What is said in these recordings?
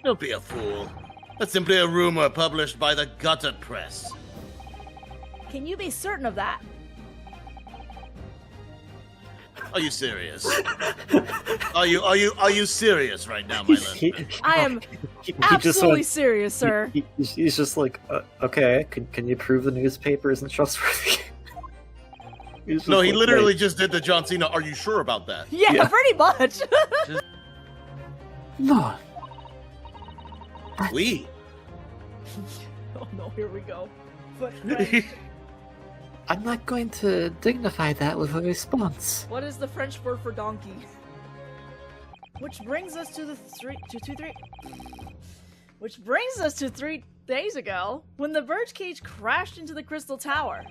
Don't be a fool. That's simply a rumor published by the gutter press. Can you be certain of that? Are you serious? Are you serious right now, my lord? I am absolutely serious, sir. He's just like, okay, can you prove the newspaper isn't trustworthy? No, he literally just did the John Cena. Are you sure about that? Yeah, pretty much. No. We. Oh no, here we go. But I'm not going to dignify that with a response. what is the French word for donkey? Which brings us to Which brings us to 3 days ago, when the bird cage crashed into the crystal tower.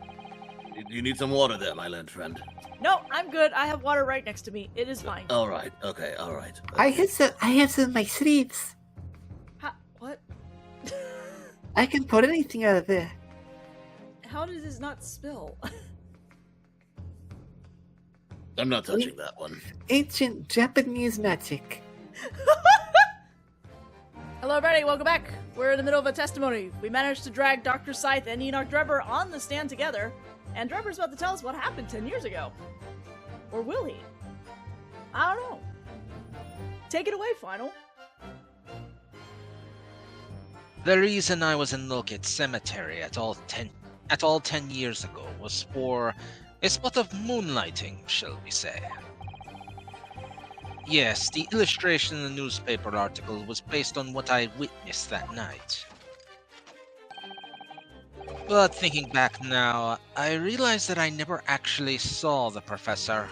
You need some water there, my learned friend. No, I'm good. I have water right next to me. It is fine. All right. Okay. All right. I have some in my sleeves. What? I can put anything out of there. How did this not spill? I'm not touching that one. Ancient Japanese magic. Hello, everybody. Welcome back. We're in the middle of a testimony. We managed to drag Dr. Scythe and Enoch Drebber on the stand together, and Drebber's about to tell us what happened 10 years ago. Or will he? I don't know. Take it away, Final. The reason I was in Lockett Cemetery at all 10 years ago was for a spot of moonlighting, shall we say. Yes, the illustration in the newspaper article was based on what I witnessed that night. But thinking back now, I realize that I never actually saw the professor.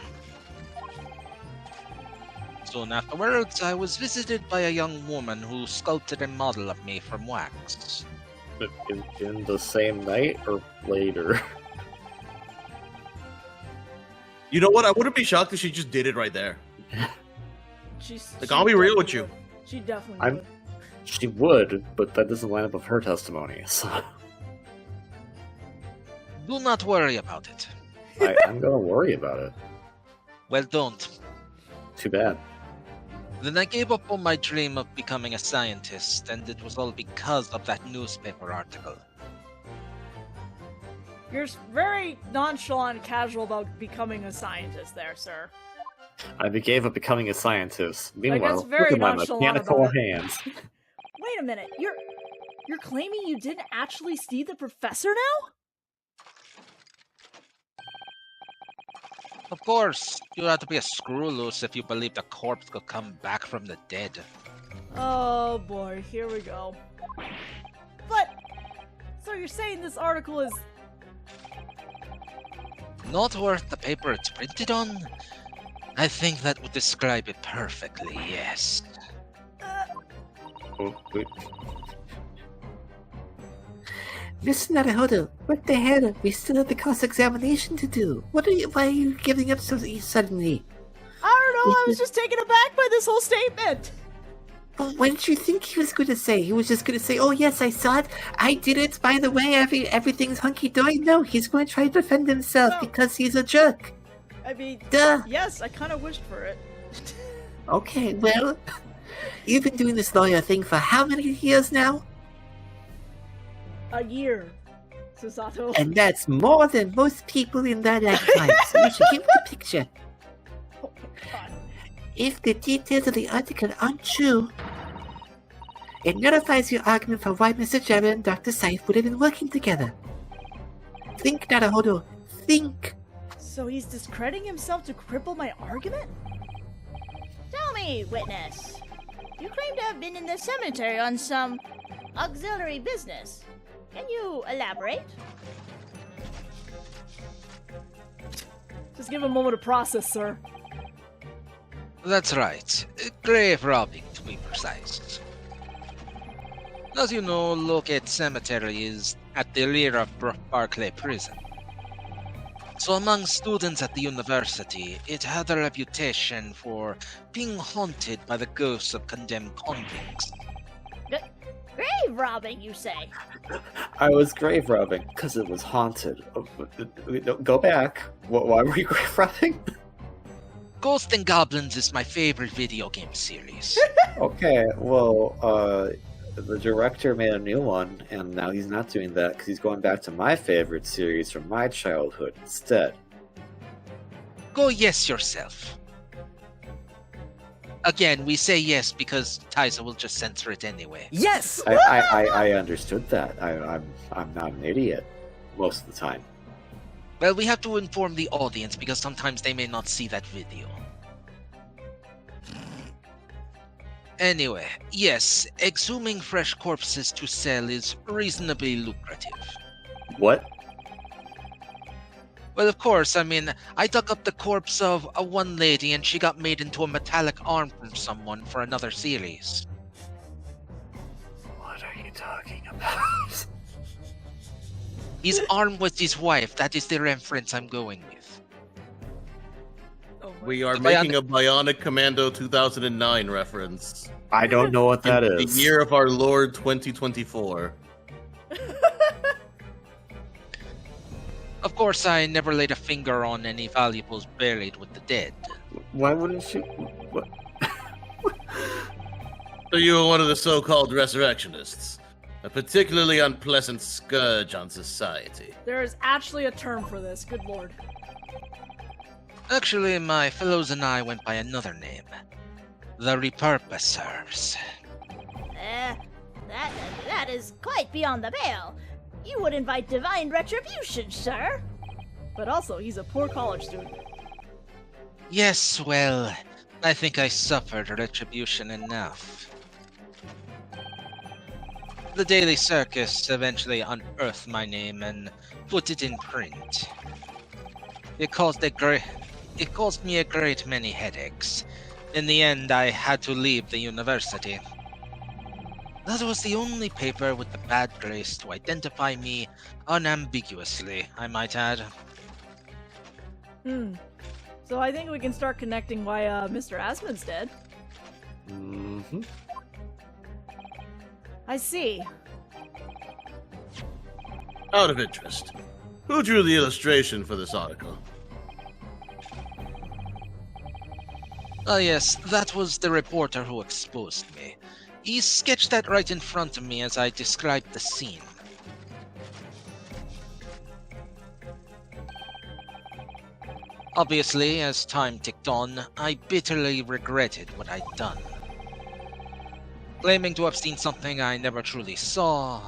Soon afterwards, I was visited by a young woman who sculpted a model of me from wax. In the same night or later? You know what? I wouldn't be shocked if she just did it right there. I'll be real with you. She definitely would. She would, but that doesn't line up with her testimony, so... Do not worry about it. I'm gonna worry about it. Well, don't. Too bad. Then I gave up on my dream of becoming a scientist, and it was all because of that newspaper article. You're very nonchalant and casual about becoming a scientist there, sir. I gave up becoming a scientist. Meanwhile, that's very look at my nonchalant mechanical about hands. Wait a minute. You're claiming you didn't actually see the professor now? Of course, you have to be a screw loose if you believe the corpse could come back from the dead. Oh boy, here we go. But, so you're saying this article is... Not worth the paper it's printed on? I think that would describe it perfectly, yes. Oh, wait. Mr. Naruhodo, what the hell? We still have the cross-examination to do. Why are you giving up so suddenly? I don't know, I was just taken aback by this whole statement. Well, what did you think he was going to say? He was just going to say, oh yes, I saw it. I did it. By the way, everything's hunky-dory. No, he's going to try to defend himself because he's a jerk. I mean, duh. Yes, I kind of wished for it. Okay, well, you've been doing this lawyer thing for how many years now? A year, Susato. And that's more than most people in that lifetime, so you should give the picture. Oh my god. If the details of the article aren't true, it nullifies your argument for why Mr. Jabber and Dr. Scythe would have been working together. Think, Naruhodo. Think. So he's discrediting himself to cripple my argument? Tell me, witness. You claim to have been in the cemetery on some auxiliary business. Can you elaborate? Just give him a moment to process, sir. That's right. Grave robbing, to be precise. As you know, Lockett Cemetery is at the rear of Barclay Prison. So among students at the university, it had a reputation for being haunted by the ghosts of condemned convicts. Grave grave robbing, you say? I was grave robbing because it was haunted. Go back. Why were you grave robbing? Ghosts and Goblins is my favorite video game series. Okay, well, the director made a new one, and now he's not doing that because he's going back to my favorite series from my childhood instead. Go yes yourself. Again, we say yes because Taisa will just censor it anyway. Yes! I understood that. I'm not an idiot most of the time. Well, we have to inform the audience because sometimes they may not see that video. Anyway, yes, exhuming fresh corpses to sell is reasonably lucrative. What? Well, of course, I mean, I dug up the corpse of one lady and she got made into a metallic arm from someone for another series. What are you talking about? His arm was his wife, that is the reference I'm going with. Oh my We are The making a Bionic Commando 2009 reference. I don't know what that In is. the year of our Lord 2024. Of course, I never laid a finger on any valuables buried with the dead. Why wouldn't you? What? So you were one of the so-called resurrectionists. A particularly unpleasant scourge on society. There is actually a term for this. Good lord. Actually, my fellows and I went by another name. The Repurposers. That is quite beyond the pale. You would invite divine retribution, sir. But also, he's a poor college student. Yes, well, I think I suffered retribution enough. The Daily Circus eventually unearthed my name and put it in print. It caused me a great many headaches. In the end, I had to leave the university. That was the only paper with the bad grace to identify me unambiguously, I might add. So I think we can start connecting why Mr. Asmon's dead. Mm-hmm. I see. Out of interest, who drew the illustration for this article? Oh yes, that was the reporter who exposed me. He sketched that right in front of me as I described the scene. Obviously, as time ticked on, I bitterly regretted what I'd done. Claiming to have seen something I never truly saw...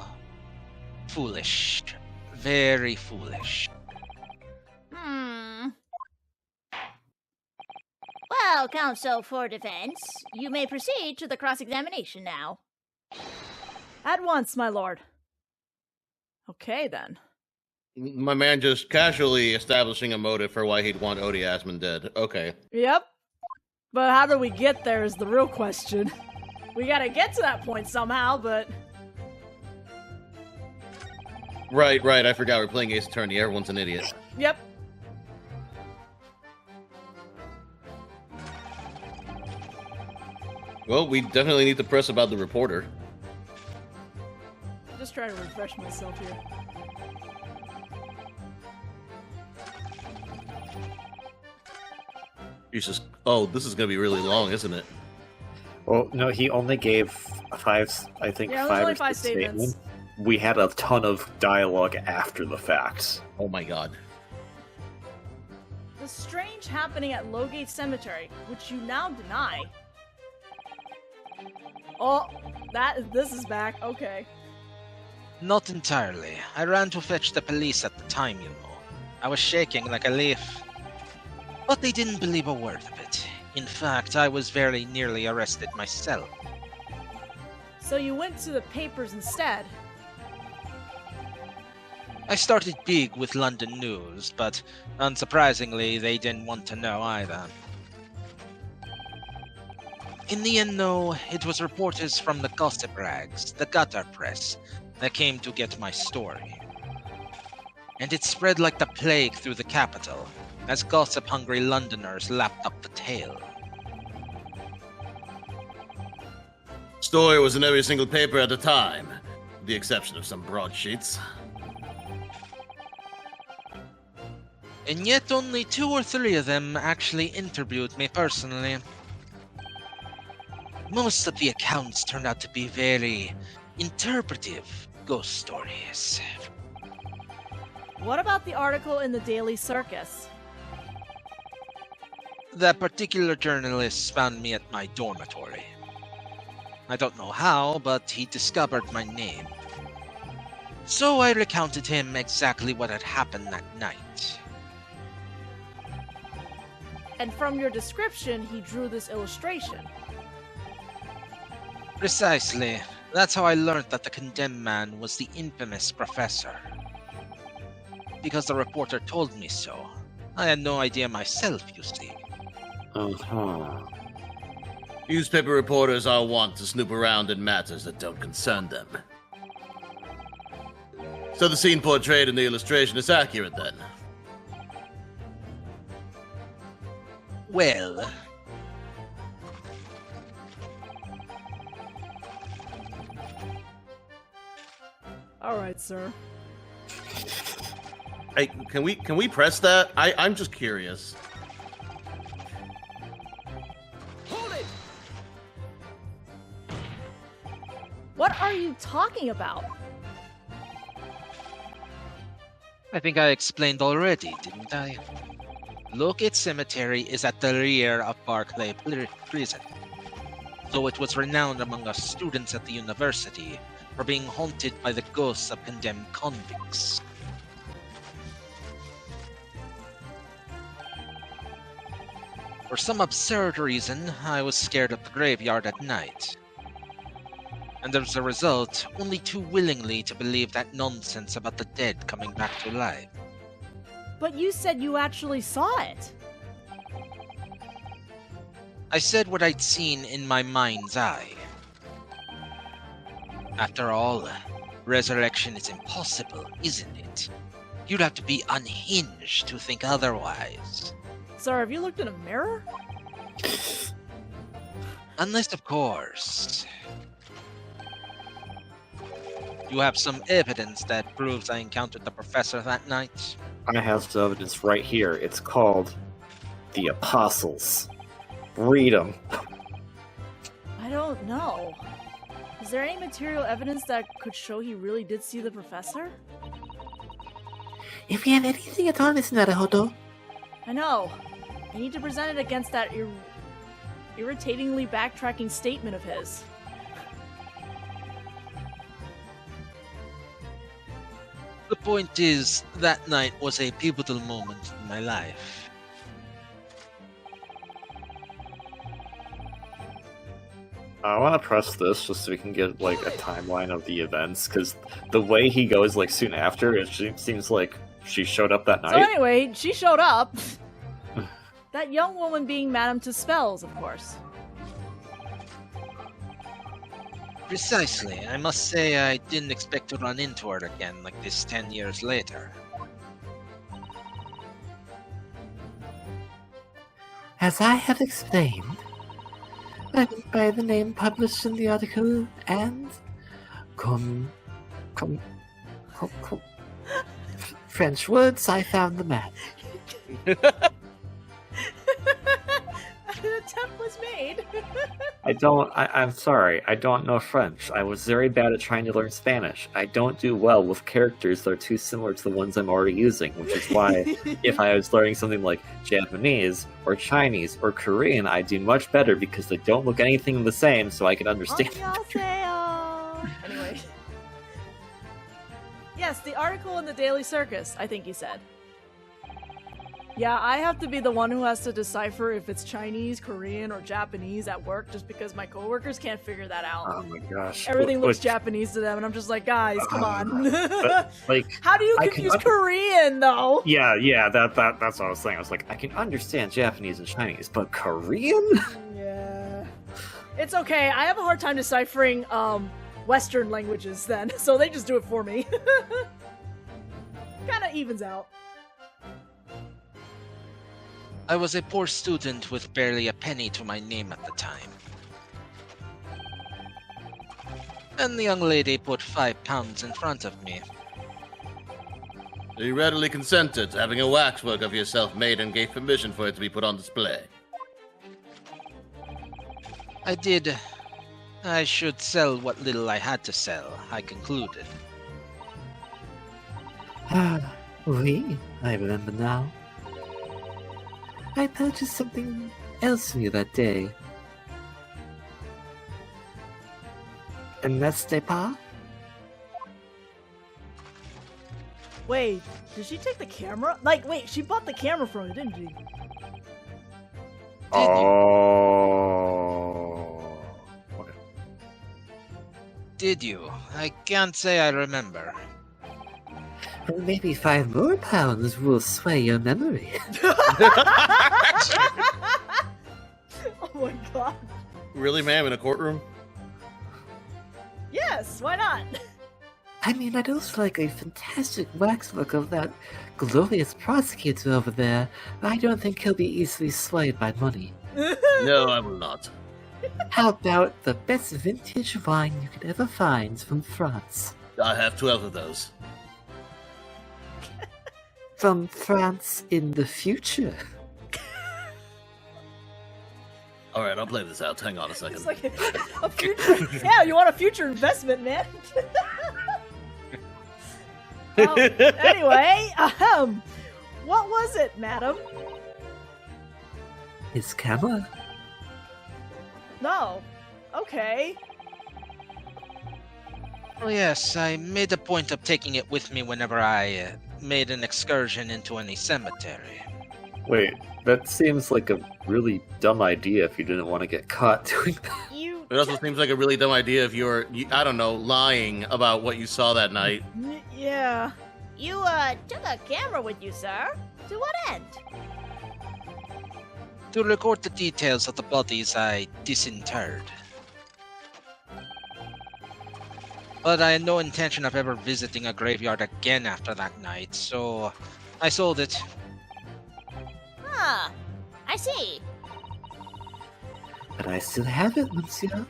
Foolish. Very foolish. Well, counsel for defense, you may proceed to the cross-examination now. At once, my lord. Okay, then. My man just casually establishing a motive for why he'd want Odie Asmon dead. Okay. Yep. But how do we get there is the real question. We gotta get to that point somehow, but... Right, I forgot we're playing Ace Attorney. Everyone's an idiot. Yep. Well, we definitely need to press about the reporter. Just trying to refresh myself here. Jesus. Oh, this is gonna be really long, isn't it? Well, no, he only gave five. I think Yeah, it was five only or 5 six statements. We had a ton of dialogue after the fact. Oh my god. The strange happening at Lowgate Cemetery, which you now deny. Oh, this is back. Okay. Not entirely. I ran to fetch the police at the time, you know. I was shaking like a leaf. But they didn't believe a word of it. In fact, I was very nearly arrested myself. So you went to the papers instead. I started big with London news, but unsurprisingly, they didn't want to know either. In the end, though, it was reporters from the gossip rags, the gutter press, that came to get my story. And it spread like the plague through the capital, as gossip-hungry Londoners lapped up the tale. Story was in every single paper at the time. the exception of some broadsheets. And yet only 2 or 3 of them actually interviewed me personally. Most of the accounts turned out to be very interpretive ghost stories. What about the article in the Daily Circus? That particular journalist found me at my dormitory. I don't know how, but he discovered my name. So I recounted him exactly what had happened that night. And from your description, he drew this illustration. Precisely. That's how I learned that the condemned man was the infamous professor. Because the reporter told me so. I had no idea myself, you see. Uh-huh. Newspaper reporters are wont to snoop around in matters that don't concern them. So the scene portrayed in the illustration is accurate, then? Well... Alright, sir. Hey, can we press that? I'm just curious. Hold it! What are you talking about? I think I explained already, didn't I? Locate Cemetery is at the rear of Barclay Prison. So it was renowned among us students at the university for being haunted by the ghosts of condemned convicts. For some absurd reason, I was scared of the graveyard at night. And as a result, only too willingly to believe that nonsense about the dead coming back to life. But you said you actually saw it. I said what I'd seen in my mind's eye. After all, resurrection is impossible, isn't it? You'd have to be unhinged to think otherwise. Sir, have you looked in a mirror? Unless, of course, you have some evidence that proves I encountered the professor that night. I have the evidence right here. It's called The Apostles. Read them. I don't know. Is there any material evidence that could show he really did see the professor? If you have anything at all, Miss Naruhodo, I know. I need to present it against that irritatingly backtracking statement of his. The point is, that night was a pivotal moment in my life. I want to press this just so we can get like a timeline of the events, because the way he goes like soon after, it seems like she showed up that night. So anyway, she showed up. That young woman being Madame Tuspells, of course. Precisely. I must say I didn't expect to run into her again like this 10 years later. as I have explained, I went by the name published in the article and French words, I found the man. An attempt was made. I'm sorry, I don't know French. I was very bad at trying to learn Spanish. I don't do well with characters that are too similar to the ones I'm already using, which is why if I was learning something like Japanese or Chinese or Korean, I'd do much better because they don't look anything the same, so I can understand them. Anyway. Yes, the article in the Daily Circus, I think you said. Yeah, I have to be the one who has to decipher if it's Chinese, Korean, or Japanese at work just because my coworkers can't figure that out. Oh my gosh. Everything looks Japanese to them, and I'm just like, guys, come on. Like, how do you confuse Korean, though? Yeah, that's what I was saying. I was like, I can understand Japanese and Chinese, but Korean? Yeah. It's okay, I have a hard time deciphering, Western languages then, so they just do it for me. Kinda evens out. I was a poor student with barely a penny to my name at the time. and the young lady put 5 pounds in front of me. You readily consented to having a waxwork of yourself made and gave permission for it to be put on display. I did. I should sell what little I had to sell, I concluded. Ah, oui, I remember now. I purchased something else from you that day. And that's pas? Wait, did she take the camera? Like, wait, she bought the camera from you, didn't she? Oh. Okay. Did you? I can't say I remember. Well, maybe 5 more pounds will sway your memory. Oh my god. Really, ma'am, in a courtroom? Yes, why not? I mean, I'd also like a fantastic waxwork of that glorious prosecutor over there, but I don't think he'll be easily swayed by money. No, I will not. How about the best vintage wine you could ever find from France? I have 12 of those. From France in the future? Alright, I'll play this out. Hang on a second. It's like a future. Yeah, you want a future investment, man. Anyway, what was it, madam? His camera? No. Okay. Oh yes, I made a point of taking it with me whenever I made an excursion into any cemetery. Wait, that seems like a really dumb idea if you didn't want to get caught doing that. You. It also seems like a really dumb idea if you're, I don't know, lying about what you saw that night. Yeah. You, took a camera with you, sir? To what end? To record the details of the bodies I disinterred. But I had no intention of ever visiting a graveyard again after that night, so I sold it. Ah, I see. But I still have it, monsieur.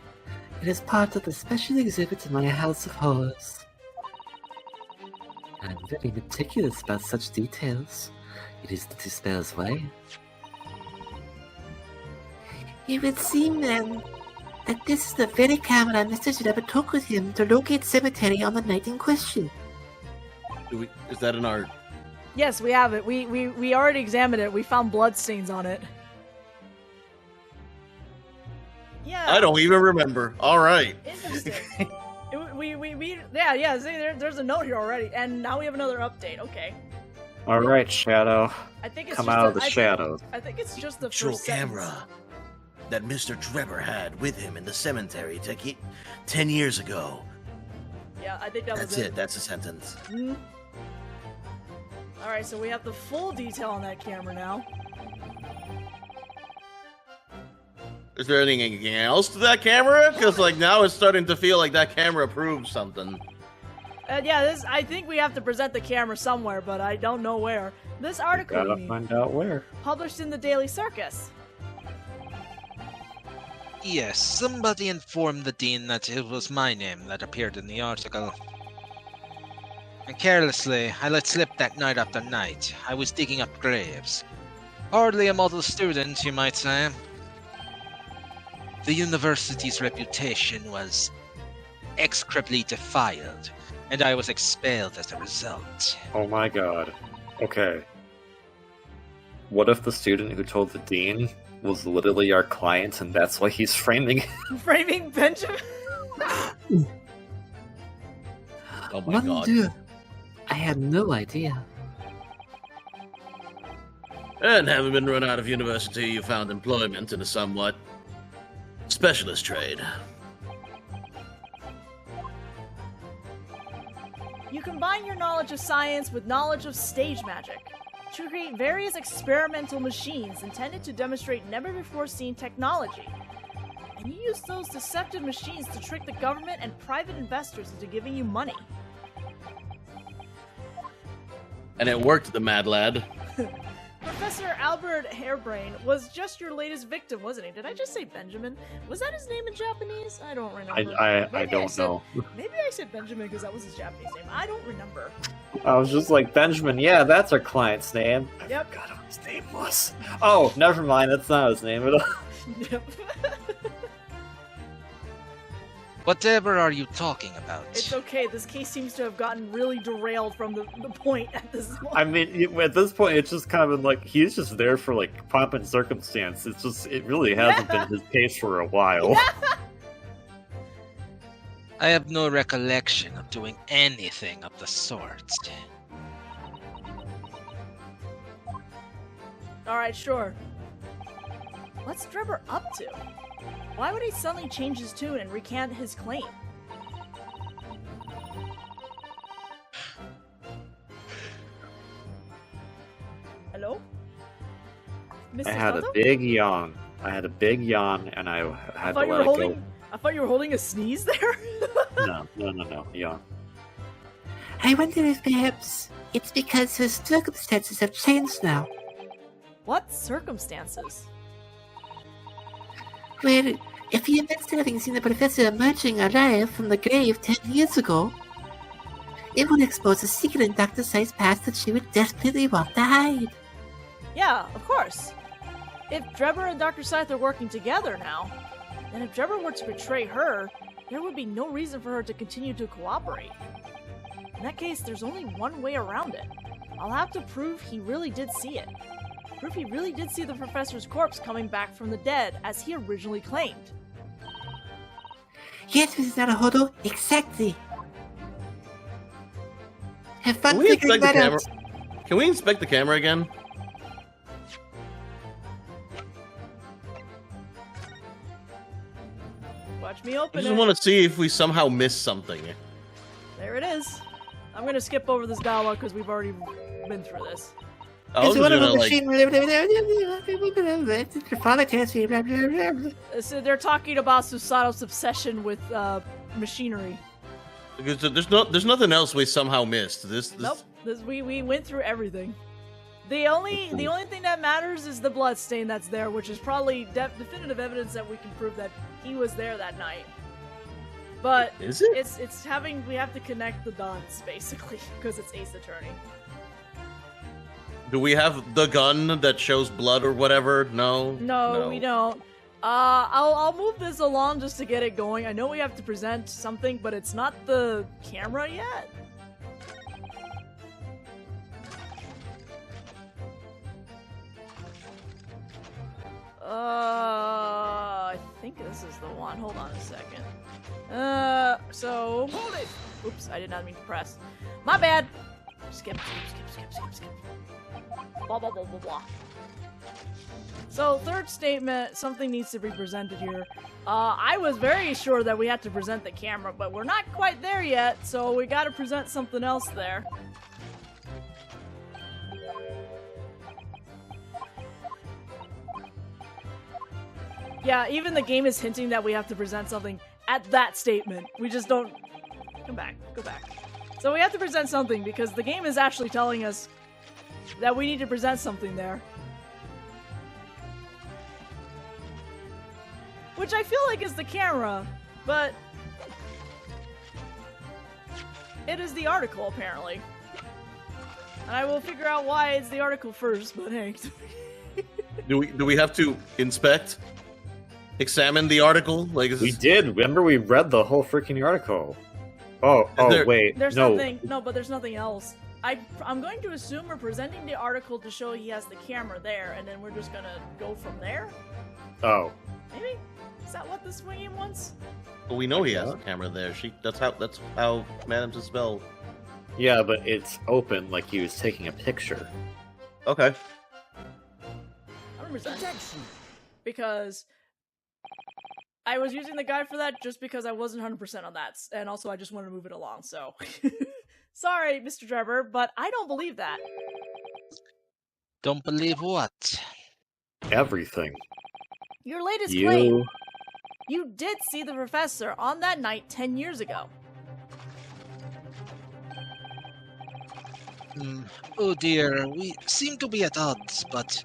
It is part of the special exhibit in my House of Horrors. I'm very meticulous about such details. It is the Despair's way. It would seem, then, that this is the very camera Mr. Ginevra took with him to locate cemetery on the night in question. Is that in our... Yes, we have it. We already examined it. We found bloodstains on it. Yeah. I don't even remember. Alright. Interesting. Yeah, see, there's a note here already, and now we have another update. Okay. Alright, Shadow. I think it's Come just out of the shadows. I think it's just the Actual first sentence. camera that Mr. Trevor had with him in the cemetery 10 years ago. Yeah, I think that That's was it. That's a sentence. Mhm. Alright, so we have the full detail on that camera now. Is there anything else to that camera? Because like now it's starting to feel like that camera proves something. Yeah, I think we have to present the camera somewhere, but I don't know where. This article Gotta find out where. published in the Daily Circus. Yes, somebody informed the Dean that it was my name that appeared in the article. And carelessly, I let slip that night after night. I was digging up graves. Hardly a model student, you might say. The university's reputation was execrably defiled, and I was expelled as a result. Oh my god. Okay. What if the student who told the dean was literally our client and that's why he's framing? Framing Benjamin? Oh my god. Dieu. I had no idea. And having been run out of university, you found employment in a somewhat specialist trade. You combine your knowledge of science with knowledge of stage magic to create various experimental machines intended to demonstrate never-before-seen technology. And you use those deceptive machines to trick the government and private investors into giving you money. And it worked, the mad lad. Professor Albert Hairbrain was just your latest victim, wasn't he? Did I just say Benjamin? Was that his name in Japanese? I don't remember. I don't know. Maybe I said Benjamin because that was his Japanese name. I don't remember. I was just like, Benjamin, yeah, that's our client's name. Yep. I forgot what his name was. Oh, never mind, that's not his name at all. Yep. Whatever are you talking about? It's okay. This case seems to have gotten really derailed from the point at this point. I mean, at this point, it's just kind of like, he's just there for, like, pomp and circumstance. It's just, it really hasn't been his case for a while. I have no recollection of doing anything of the sort. Alright, sure. What's Drebber up to? Why would he suddenly change his tune and recant his claim? Hello? Mr. I had Soto? a big yawn. And I had to let it go. I thought you were holding a sneeze there? No, yawn. I wonder if perhaps it's because his circumstances have changed now. What circumstances? Well, if he admits to having seen the professor emerging alive from the grave 10 years ago, it would expose a secret in Dr. Sai's past that she would desperately want to hide. Yeah, of course. If Drebber and Dr. Scythe are working together now, then if Drebber were to betray her, there would be no reason for her to continue to cooperate. In that case, there's only one way around it. I'll have to prove he really did see it. Prove he really did see the professor's corpse coming back from the dead, as he originally claimed. Yes, Mrs. Naruhodo, exactly. Have fun Can we figuring inspect the that camera? out. Can we inspect the camera again? Watch me I open just it. want to see if we somehow missed something. There it is. I'm gonna skip over this dialogue because we've already been through this. I was It's one of gonna, a like, machine. So they're talking about Susato's obsession with machinery. because there's nothing else we somehow missed. This Nope. We went through everything. The only thing that matters is the blood stain that's there, which is probably definitive evidence that we can prove that he was there that night. But Is it? we have to connect the dots basically because it's Ace Attorney. Do we have the gun that shows blood or whatever? No. No, we don't. I'll move this along just to get it going. I know we have to present something, but it's not the camera yet. I think this is the one. Hold on a second. So... Hold it! Oops, I did not mean to press. My bad! Skip. Blah, blah, blah, blah, blah. So, third statement, something needs to be presented here. I was very sure that we had to present the camera, but we're not quite there yet, so we gotta present something else there. Yeah, even the game is hinting that we have to present something at that statement. We just don't... Go back. So we have to present something because the game is actually telling us that we need to present something there. Which I feel like is the camera, but... it is the article, apparently. And I will figure out why it's the article first, but hey. Do we have to inspect? Examine the article? Like, is We this... did. Remember, we read the whole freaking article. Wait. There's no. nothing. No, but there's nothing else. I'm going to assume we're presenting the article to show he has the camera there, and then we're just gonna go from there? Oh. Maybe? Is that what this game wants? Well, we know he has a camera there. That's how Madame Spell. Yeah, but it's open like he was taking a picture. Okay. I'm present. Because I was using the guide for that just because I wasn't 100% on that, and also I just wanted to move it along, so... Sorry, Mr. Drebber, but I don't believe that. Don't believe what? Everything. Your latest claim. You did see the professor on that night 10 years ago. Oh dear, we seem to be at odds, but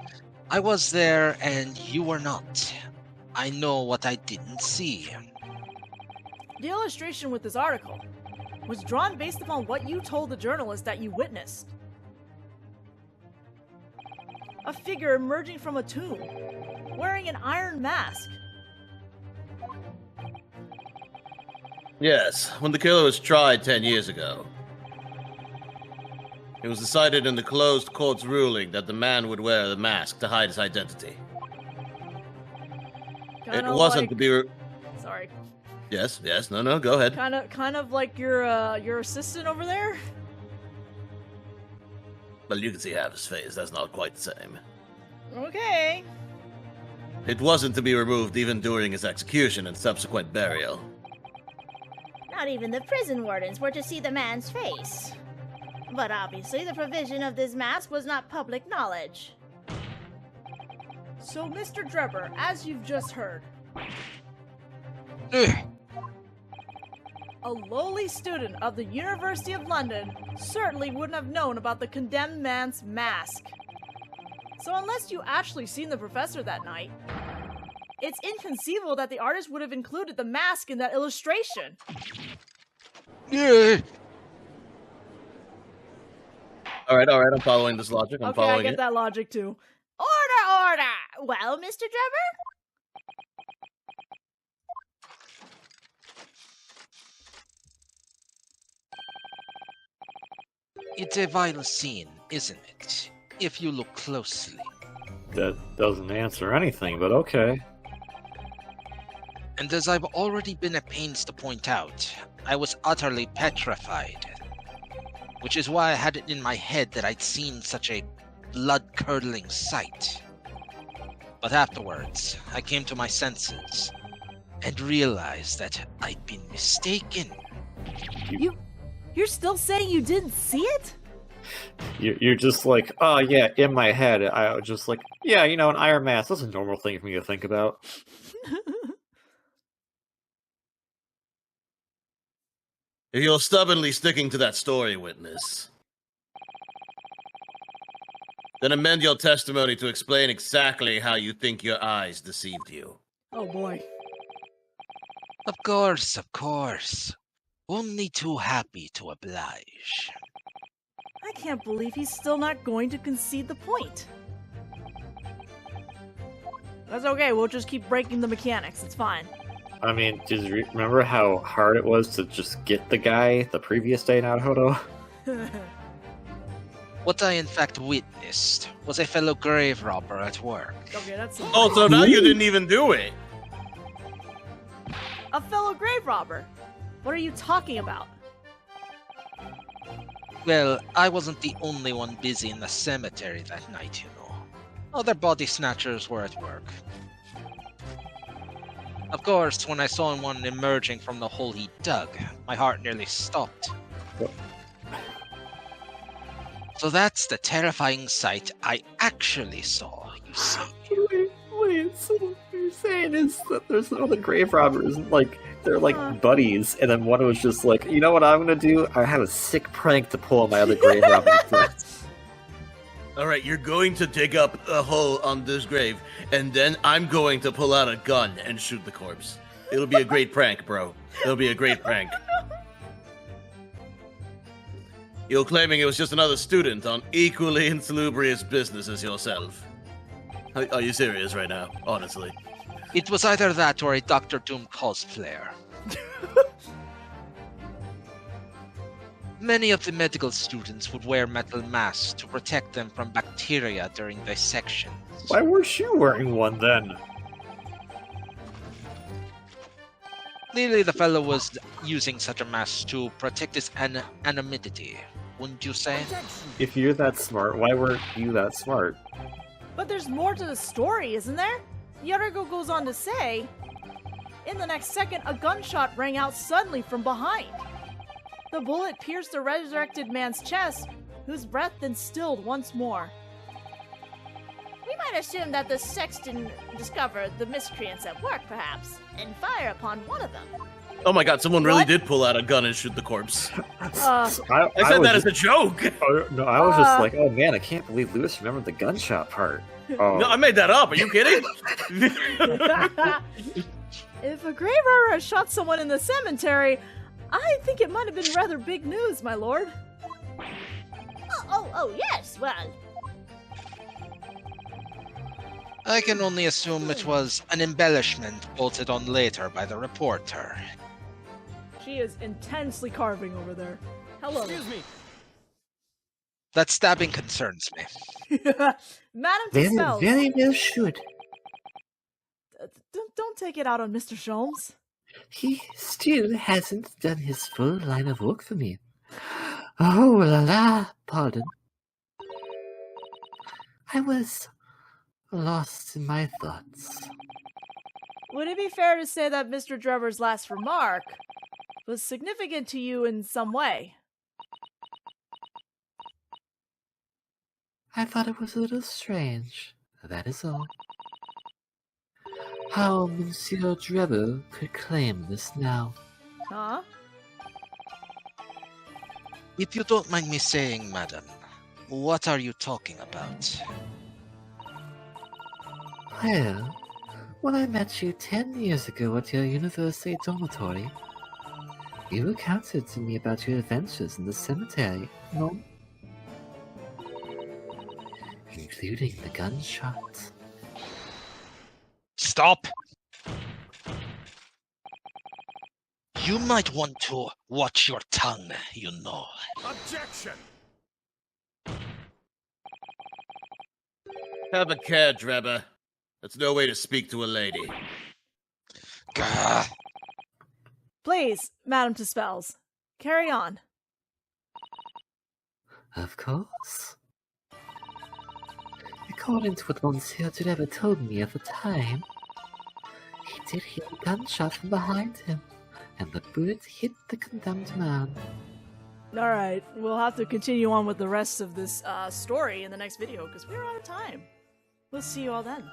I was there and you were not. I know what I didn't see. The illustration with this article was drawn based upon what you told the journalist that you witnessed. A figure emerging from a tomb, wearing an iron mask. Yes, when the killer was tried 10 years ago, it was decided in the closed court's ruling that the man would wear the mask to hide his identity. Kinda It wasn't like... to be... Sorry. Yes, no, go ahead. Kind of like your assistant over there? Well, you can see half his face, that's not quite the same. Okay. It wasn't to be removed even during his execution and subsequent burial. Not even the prison wardens were to see the man's face. But obviously, the provision of this mask was not public knowledge. So, Mr. Drebber, as you've just heard, Ugh. a lowly student of the University of London certainly wouldn't have known about the condemned man's mask. So unless you actually seen the professor that night, it's inconceivable that the artist would have included the mask in that illustration. Yeah. All right, I'm following this logic. I'm Okay, I following get it. that logic too. Order! Well, Mr. Drebber? It's a vile scene, isn't it? If you look closely. That doesn't answer anything, but okay. And as I've already been at pains to point out, I was utterly petrified. Which is why I had it in my head that I'd seen such a blood-curdling sight. But afterwards, I came to my senses, and realized that I'd been mistaken. You're still saying you didn't see it? You're just like, oh yeah, in my head, I was just like, yeah, an iron mask, that's a normal thing for me to think about. If you're stubbornly sticking to that story, witness, then amend your testimony to explain exactly how you think your eyes deceived you. Oh boy. Of course. Only too happy to oblige. I can't believe he's still not going to concede the point. That's okay, we'll just keep breaking the mechanics, it's fine. I mean, did you remember how hard it was to just get the guy the previous day in Naruto? What I in fact witnessed was a fellow grave robber at work. Okay, that's... Oh, so now you didn't even do it. A fellow grave robber? What are you talking about? Well, I wasn't the only one busy in the cemetery that night, you know. Other body snatchers were at work. Of course, when I saw one emerging from the hole he dug, my heart nearly stopped. What? So that's the terrifying sight I actually saw, you see. Wait, so what you're saying is that there's no other grave robbers, like, they're like buddies, and then one was just like, you know what I'm gonna do? I have a sick prank to pull on my other grave robber friends. Alright, you're going to dig up a hole on this grave, and then I'm going to pull out a gun and shoot the corpse. It'll be a great prank, bro. It'll be a great prank. You're claiming it was just another student on equally insalubrious business as yourself. Are you serious right now? Honestly. It was either that or a Dr. Doom cosplayer. Many of the medical students would wear metal masks to protect them from bacteria during dissections. Why weren't you wearing one then? Clearly the fellow was using such a mask to protect his anonymity, wouldn't you say? If you're that smart, why weren't you that smart? But there's more to the story, isn't there? The article goes on to say, in the next second, a gunshot rang out suddenly from behind. The bullet pierced the resurrected man's chest, whose breath then stilled once more. We might assume that the sexton discovered the miscreants at work, perhaps, and fire upon one of them. Oh my god, someone really What? did pull out a gun and shoot the corpse. I I said was that as a joke. No, I was just like, oh man, I can't believe Lewis remembered the gunshot part. Oh, No, I made that up. Are you kidding? If a grave robber shot someone in the cemetery, I think it might have been rather big news, my lord. Oh, yes, well, I can only assume it was an embellishment bolted on later by the reporter. She is intensely carving over there. Hello. Excuse me. That stabbing concerns me. Madam Very, Dispels. very well should. Don't take it out on Mr. Sholmes. He still hasn't done his full line of work for me. Oh la la, pardon. I was lost in my thoughts. Would it be fair to say that Mr. Drever's last remark was significant to you in some way? I thought it was a little strange, that is all. How Monsieur Drever could claim this now. Huh? If you don't mind me saying, madam, what are you talking about? Well, when I met you 10 years ago at your university dormitory, you recounted to me about your adventures in the cemetery, no? Including the gunshot. Stop! You might want to watch your tongue, you know. Objection! Have a care, Drebber. That's no way to speak to a lady. Gah. Please, Madam Dispels, carry on. Of course. According to what Monsieur Drever told me at the time, he did hear a gunshot from behind him, and the bullet hit the condemned man. Alright, we'll have to continue on with the rest of this story in the next video, because we're out of time. We'll see you all then.